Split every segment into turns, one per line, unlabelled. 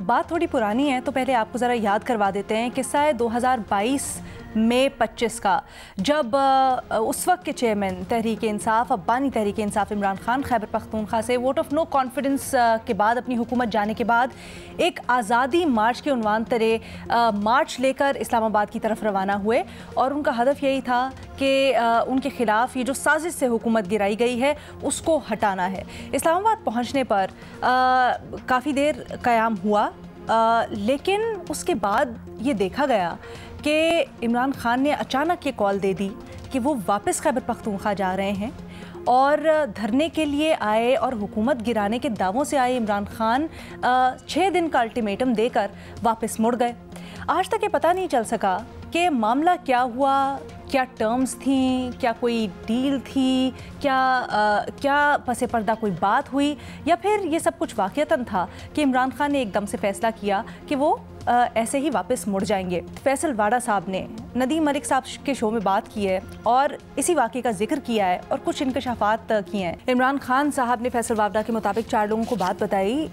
बात थोड़ी पुरानी है तो पहले आपको ज़रा याद करवा देते हैं किस्सा है 2022 मई 25 का, जब उस वक्त के चेयरमैन तहरीक इंसाफ, बानी तहरीक इंसाफ इमरान खान खैबर पख्तूनख्वा से वोट ऑफ नो कॉन्फिडेंस के बाद अपनी हुकूमत जाने के बाद एक आज़ादी मार्च के उन्वान तरे मार्च लेकर इस्लामाबाद की तरफ रवाना हुए और उनका हदफ यही था कि उनके ख़िलाफ़ ये जो साजिश से हुकूमत गिराई गई है उसको हटाना है। इस्लामाबाद पहुँचने पर काफ़ी देर क़याम हुआ, लेकिन उसके बाद ये देखा गया कि इमरान खान ने अचानक ये कॉल दे दी कि वो वापस खैबर पख्तूनख्वा जा रहे हैं और धरने के लिए आए और हुकूमत गिराने के दावों से आए इमरान खान 6 दिन का अल्टीमेटम देकर वापस मुड़ गए। आज तक ये पता नहीं चल सका कि मामला क्या हुआ, क्या टर्म्स थी, क्या कोई डील थी, क्या पसे पर्दा कोई बात हुई, या फिर ये सब कुछ वाक़यतन था कि इमरान खान ने एकदम से फ़ैसला किया कि वो ऐसे ही वापस मुड़ जाएंगे। फैसल वाडा साहब ने नदीम मलिक साहब के शो में बात की है और इसी वाक़े का जिक्र किया है और कुछ इंकशाफात किए हैं। इमरान खान साहब ने फैसल वाडा के मुताबिक 4 लोगों को बात बताई,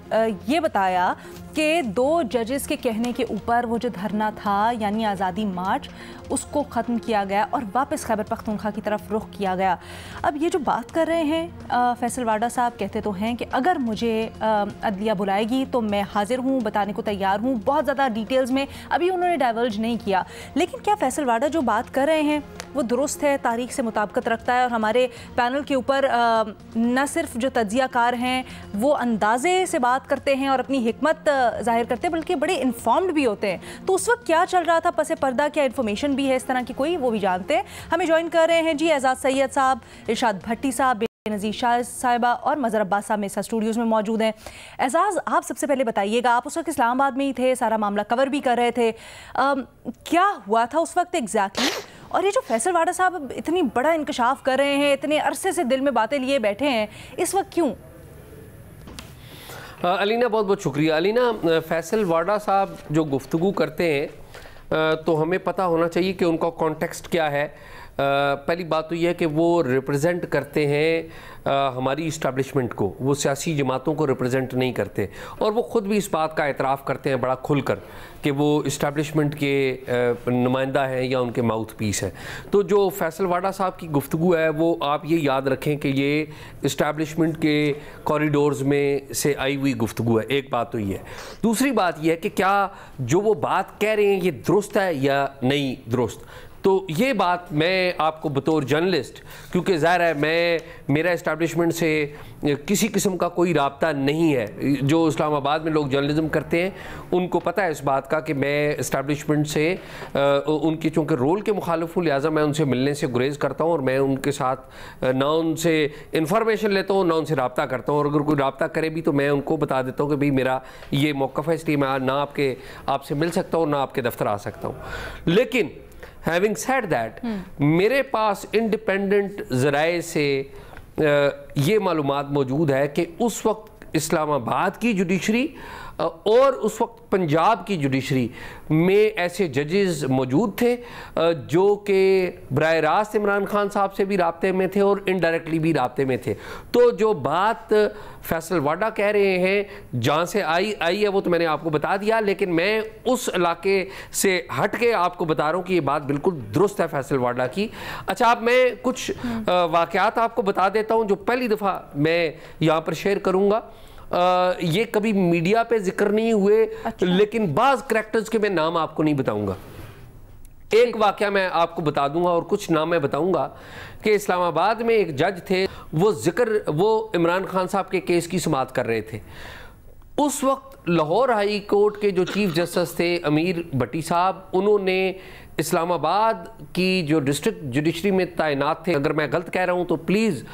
ये बताया कि 2 जजेस के कहने के ऊपर वो जो धरना था यानी आज़ादी मार्च उसको ख़त्म किया गया और वापस खैबर पख्तूनख्वा की तरफ रुख किया गया। अब ये जो बात कर रहे हैं फैसल वाडा साहब, कहते तो हैं कि अगर मुझे अदलिया बुलाएगी तो मैं हाजिर हूँ, बताने को तैयार हूँ। बहुत ज़्यादा डिटेल्स में अभी उन्होंने डाइवर्ज नहीं किया, लेकिन क्या फैसल वाडा जो बात कर रहे हैं वो दुरुस्त है, तारीख से मुताबिकत रखता है और हमारे पैनल के ऊपर न सिर्फ जो तज्जियाकार हैं वो अंदाजे से बात करते हैं और अपनी हिकमत जाहिर करते हैं, बल्कि बड़े इन्फॉर्म्ड भी होते हैं। तो उस वक्त क्या चल रहा था पसे पर्दा, क्या इन्फॉर्मेशन भी है इस तरह की कोई, वो भी जानते हैं। हमें ज्वाइन कर रहे हैं जी एजाज सैयद साहब, इरशाद भट्टी साहब, नज़ीर शाह साहिबा और मज़हर अब्बास साहब मेरे स्टूडियोज़ में मौजूद हैं। एजाज, आप सबसे पहले बताइएगा, आप उस वक्त इस्लामाबाद में ही थे, सारा मामला कवर भी कर रहे थे, क्या हुआ था उस वक्त एग्जैक्टली? और ये जो फैसल वाडा साहब इतनी बड़ा इंकशाफ कर रहे हैं, इतने अरसे से दिल में बातें लिए बैठे हैं, इस वक्त क्यों?
अलीना, बहुत बहुत शुक्रिया। अलीना, फैसल वाडा साहब जो गुफ्तगू करते हैं तो हमें पता होना चाहिए कि उनका कॉन्टेक्स्ट क्या है। पहली बात तो यह है कि वो रिप्रेजेंट करते हैं हमारी इस्टेब्लिशमेंट को, वो सियासी जमातों को रिप्रेजेंट नहीं करते और वो ख़ुद भी इस बात का एतराफ़ करते हैं बड़ा खुलकर कि वो इस्टेब्लिशमेंट के नुमाइंदा हैं या उनके माउथ पीस हैं। तो जो फैसल वाडा साहब की गुफ्तगू है वो आप ये याद रखें कि ये इस्टेब्लिशमेंट के कॉरिडोर्स में से आई हुई गुफ्तगू है। एक बात तो ये है। दूसरी बात यह है कि क्या जो वो बात कह रहे हैं ये दुरुस्त है या नहीं दुरुस्त। तो ये बात मैं आपको बतौर जर्नलिस्ट, क्योंकि ज़ाहिर है मेरा इस्टेब्लिशमेंट से किसी किस्म का कोई राब्ता नहीं है, जो इस्लामाबाद में लोग जर्नलिज्म करते हैं उनको पता है इस बात का कि मैं इस्टेब्लिशमेंट से उनके चूँकि रोल के मुखालिफ हूँ, लिहाजा मैं उनसे मिलने से गुरेज करता हूँ और मैं उनके साथ ना उनसे इंफॉर्मेशन लेता हूँ ना उनसे रब्ता करता हूँ, और अगर कोई रब्ता करे भी तो मैं उनको बता देता हूँ कि भाई मेरा ये मौक़िफ़ है, इसलिए मैं ना आपसे मिल सकता हूँ ना आपके दफ्तर आ सकता हूँ। लेकिन हैविंग सेड दैट, मेरे पास इंडिपेंडेंट ज़राए से ये मालूमात मौजूद है कि उस वक्त इस्लामाबाद की जुडिशरी और उस वक्त पंजाब की जुडिशरी में ऐसे जजेस मौजूद थे जो कि बराह रास्त इमरान खान साहब से भी राब्ते में थे और इनडायरेक्टली भी राब्ते में थे। तो जो बात फैसल वाडा कह रहे हैं जहाँ से आई है वो तो मैंने आपको बता दिया, लेकिन मैं उस इलाके से हट के आपको बता रहा हूँ कि ये बात बिल्कुल दुरुस्त है फैसल वाडा की। अच्छा, अब मैं कुछ वाक़यात आपको बता देता हूँ जो पहली दफ़ा मैं यहाँ पर शेयर करूँगा। ये कभी मीडिया पे जिक्र नहीं हुए। अच्छा। लेकिन बाज़ करैक्टर्स के मैं नाम आपको नहीं बताऊंगा। एक वाक़या मैं आपको बता दूंगा और कुछ नाम मैं बताऊंगा कि इस्लामाबाद में एक जज थे, वो इमरान खान साहब के केस की समाअत कर रहे थे। उस वक्त लाहौर हाई कोर्ट के जो चीफ जस्टिस थे अमीर भट्टी साहब, उन्होंने इस्लामाबाद की जो डिस्ट्रिक्ट जुडिशरी में तैनात थे, अगर मैं गलत कह रहा हूँ तो प्लीज़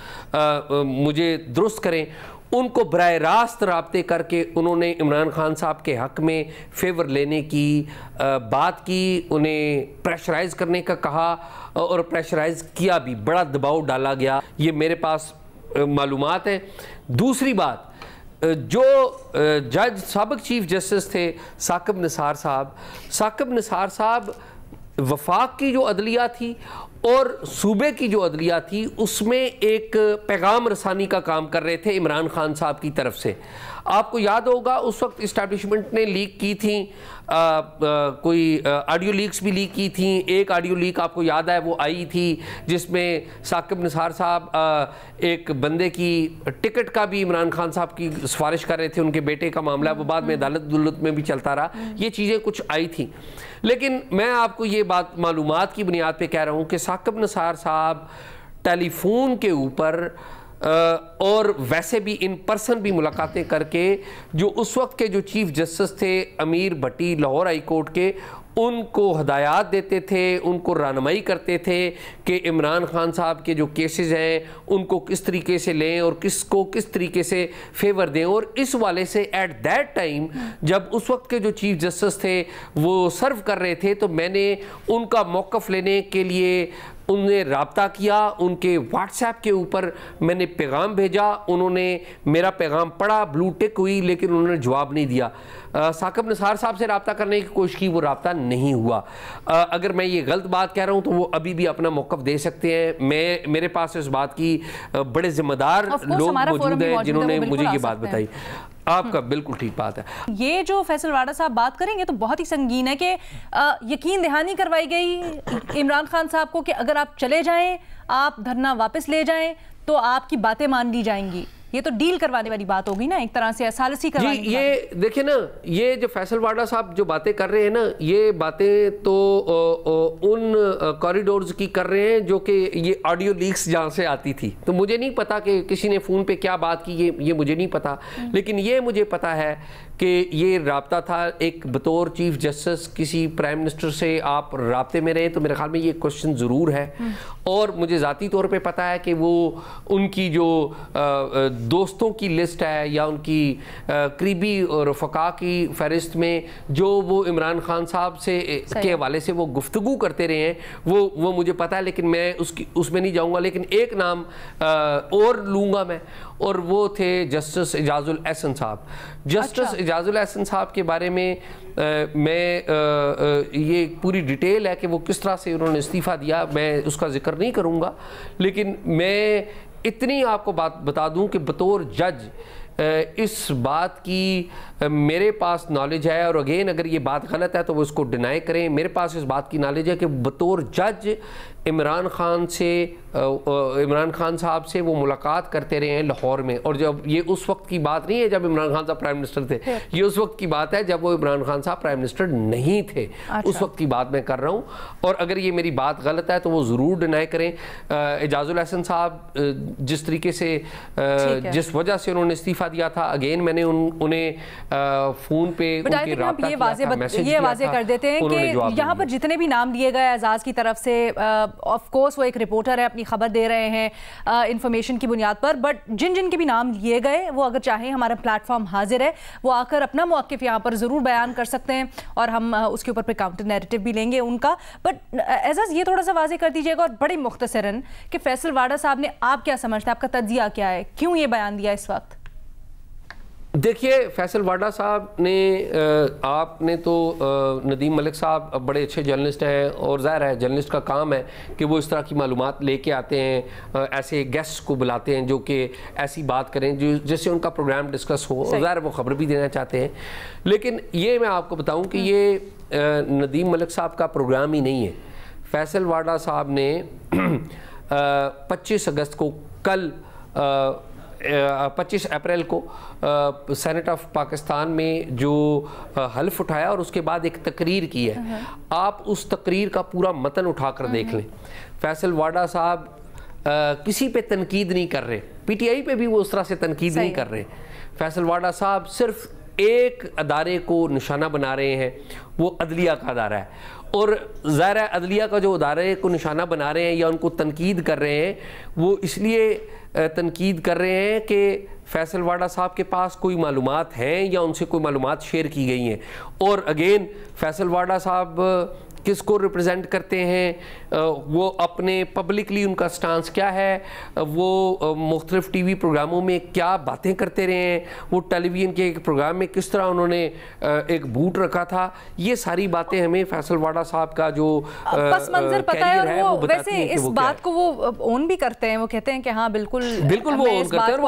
मुझे दुरुस्त करें, उनको बराह रास्त राब्ते करके उन्होंने इमरान खान साहब के हक़ में फेवर लेने की बात की, उन्हें प्रेशराइज़ करने का कहा और प्रेशराइज़ किया भी, बड़ा दबाव डाला गया। ये मेरे पास मालूमात है। दूसरी बात, जो जज साबिक चीफ जस्टिस थे साकिब निसार साहब वफाक की जो अदलिया थी और सूबे की जो अदलिया थी उसमें एक पैगाम रसानी का काम कर रहे थे इमरान खान साहब की तरफ से। आपको याद होगा उस वक्त इस्टेब्लिशमेंट ने लीक की थी, कोई ऑडियो लीक्स भी लीक की थी। एक ऑडियो लीक आपको याद है वो आई थी जिसमें साकिब निसार साहब एक बंदे की टिकट का भी इमरान खान साहब की सिफारिश कर रहे थे, उनके बेटे का मामला, वो बाद में अदालत में भी चलता रहा। ये चीज़ें कुछ आई थी, लेकिन मैं आपको ये बात मालूमात की बुनियाद पे कह रहा हूँ कि साकिब निसार साहब टेलीफोन के ऊपर और वैसे भी इन पर्सन भी मुलाकातें करके जो उस वक्त के जो चीफ जस्टिस थे अमीर भट्टी लाहौर हाई कोर्ट के, उनको हदायत देते थे, उनको रहनुमाई करते थे कि इमरान खान साहब के जो केसेस हैं उनको किस तरीके से लें और किसको किस तरीके से फेवर दें। और इस वाले से एट दैट टाइम जब उस वक्त के जो चीफ जस्टिस थे वो सर्व कर रहे थे, तो मैंने उनका मौक़िफ़ लेने के लिए उनने राब्ता किया, उनके व्हाट्सएप के ऊपर मैंने पैगाम भेजा, उन्होंने मेरा पैगाम पढ़ा, ब्लू टिक हुई, लेकिन उन्होंने जवाब नहीं दिया। साकिब निसार साहब से राब्ता करने की कोशिश की, वो राब्ता नहीं हुआ। अगर मैं ये गलत बात कह रहा हूँ तो वो अभी भी अपना मौक़िफ़ दे सकते हैं। मेरे पास इस बात की बड़े ज़िम्मेदार लोग मौजूद हैं जिन्होंने मुझे ये बात बताई। आपका बिल्कुल ठीक बात है।
ये जो फैसल वाडा साहब बात करेंगे तो बहुत ही संगीन है कि यकीन दहानी करवाई गई इमरान खान साहब को कि अगर आप चले जाएं, आप धरना वापस ले जाएं तो आपकी बातें मान ली जाएंगी। ये तो डील करवाने वाली बात होगी ना, एक तरह से सालसी करवाने की।
ये देखिए ना, ये जो फैसल वाडा साहब जो बातें कर रहे हैं ना, ये बातें तो उन कॉरिडोर्स की कर रहे हैं जो कि ये ऑडियो लीक्स जहाँ से आती थी। तो मुझे नहीं पता कि किसी ने फ़ोन पे क्या बात की, ये मुझे नहीं पता, लेकिन ये मुझे पता है कि ये राब्ता था। एक बतौर चीफ जस्टिस किसी प्राइम मिनिस्टर से आप राब्ते में रहे तो मेरे ख्याल में ये क्वेश्चन ज़रूर है। और मुझे ज़ाती तौर पे पता है कि वो उनकी जो दोस्तों की लिस्ट है या उनकी करीबी रफ़का की फ़हरिस्त में जो वो इमरान खान साहब से के हवाले से वो गुफ्तगू करते रहे हैं, वो मुझे पता है, लेकिन मैं उसमें नहीं जाऊँगा। लेकिन एक नाम और लूँगा मैं, और वो थे जस्टिस एजाजुल एहसन साहब। जस्टिस एजाजुल एहसन साहब के बारे में मैं ये पूरी डिटेल है कि वो किस तरह से उन्होंने इस्तीफ़ा दिया, मैं उसका जिक्र नहीं करूँगा। लेकिन मैं इतनी आपको बात बता दूं कि बतौर जज इस बात की मेरे पास नॉलेज है, और अगेन अगर ये बात गलत है तो वो इसको डिनाई करें, मेरे पास इस बात की नॉलेज है कि बतौर जज इमरान खान साहब से वो मुलाकात करते रहे हैं लाहौर में। और जब ये उस वक्त की बात नहीं है जब इमरान खान साहब प्राइम मिनिस्टर थे, ये उस वक्त की बात है जब वो इमरान खान साहब प्राइम मिनिस्टर नहीं थे। उस वक्त की बात मैं कर रहा हूँ, और अगर ये मेरी बात गलत है तो वो ज़रूर डिनाई करें। एजाजुल एहसन साहब जिस तरीके से जिस वजह से उन्होंने इस्तीफ़ा दिया था, अगेन मैंने उन्हें फ़ोन पे उनके राब्ता किया था, मैसेज किया था,
वाज़ेह कर देते हैं कि यहाँ पर जितने भी नाम लिए गए एजाज की तरफ से, ऑफ कोर्स वो एक रिपोर्टर है, अपनी खबर दे रहे हैं इंफॉर्मेशन की बुनियाद पर, बट जिन जिन के भी नाम लिए गए वो अगर चाहें हमारा प्लेटफॉर्म हाजिर है, वो आकर अपना मौक़िफ़ यहाँ पर ज़रूर बयान कर सकते हैं और हम उसके ऊपर पे काउंटर नैरेटिव भी लेंगे उनका। बट एजाज ये थोड़ा सा वाज़ेह कर दीजिएगा और बड़े मुख्तसरन कि फैसल वाडा साहब ने, आप क्या समझते हैं, आपका तज्जिया क्या है, क्यों ये बयान दिया इस वक्त?
देखिए, फैसल वाडा साहब ने, आपने तो नदीम मलिक साहब बड़े अच्छे जर्नलिस्ट हैं, और ज़ाहिर है जर्नलिस्ट का काम है कि वो इस तरह की मालूमात लेके आते हैं, ऐसे गेस्ट को बुलाते हैं जो कि ऐसी बात करें जो जिससे उनका प्रोग्राम डिस्कस हो, और ज़ाहिर वो ख़बर भी देना चाहते हैं। लेकिन ये मैं आपको बताऊं कि ये नदीम मलिक साहब का प्रोग्राम ही नहीं है। फैसल वाडा साहब ने 25 अगस्त को, कल 25 अप्रैल को सेनेट ऑफ पाकिस्तान में जो हल्फ उठाया और उसके बाद एक तकरीर की है। आप उस तकरीर का पूरा मतन उठाकर देख लें। फैसल वाडा साहब किसी पे तनकीद नहीं कर रहे, पीटीआई पे भी वो उस तरह से तनकीद नहीं कर रहे। फैसल वाडा साहब सिर्फ एक अदारे को निशाना बना रहे हैं, वो अदलिया का अदारा है, और ज़ाहिर है अदलिया का जो अदारे को निशाना बना रहे हैं या उनको तनकीद कर रहे हैं, वो इसलिए तनकीद कर रहे हैं कि फैसल वाडा साहब के पास कोई मालूमात हैं या उनसे कोई मालूमात शेयर की गई हैं। और अगेन फैसल वाडा साहब किसको रिप्रेजेंट करते हैं, वो अपने पब्लिकली उनका स्टांस क्या है, वो मुख्तलिफ टीवी प्रोग्रामों में क्या बातें करते रहे हैं, वो टेलीविज़न के एक प्रोग्राम में किस तरह उन्होंने एक बूट रखा था, ये सारी बातें हमें फैसल वाडा साहब का जो
पस मंजर पता है, और वो वैसे इस बात को वो ओन भी करते हैं, वो कहते हैं कि हाँ बिल्कुल
वो ओन करते हैं,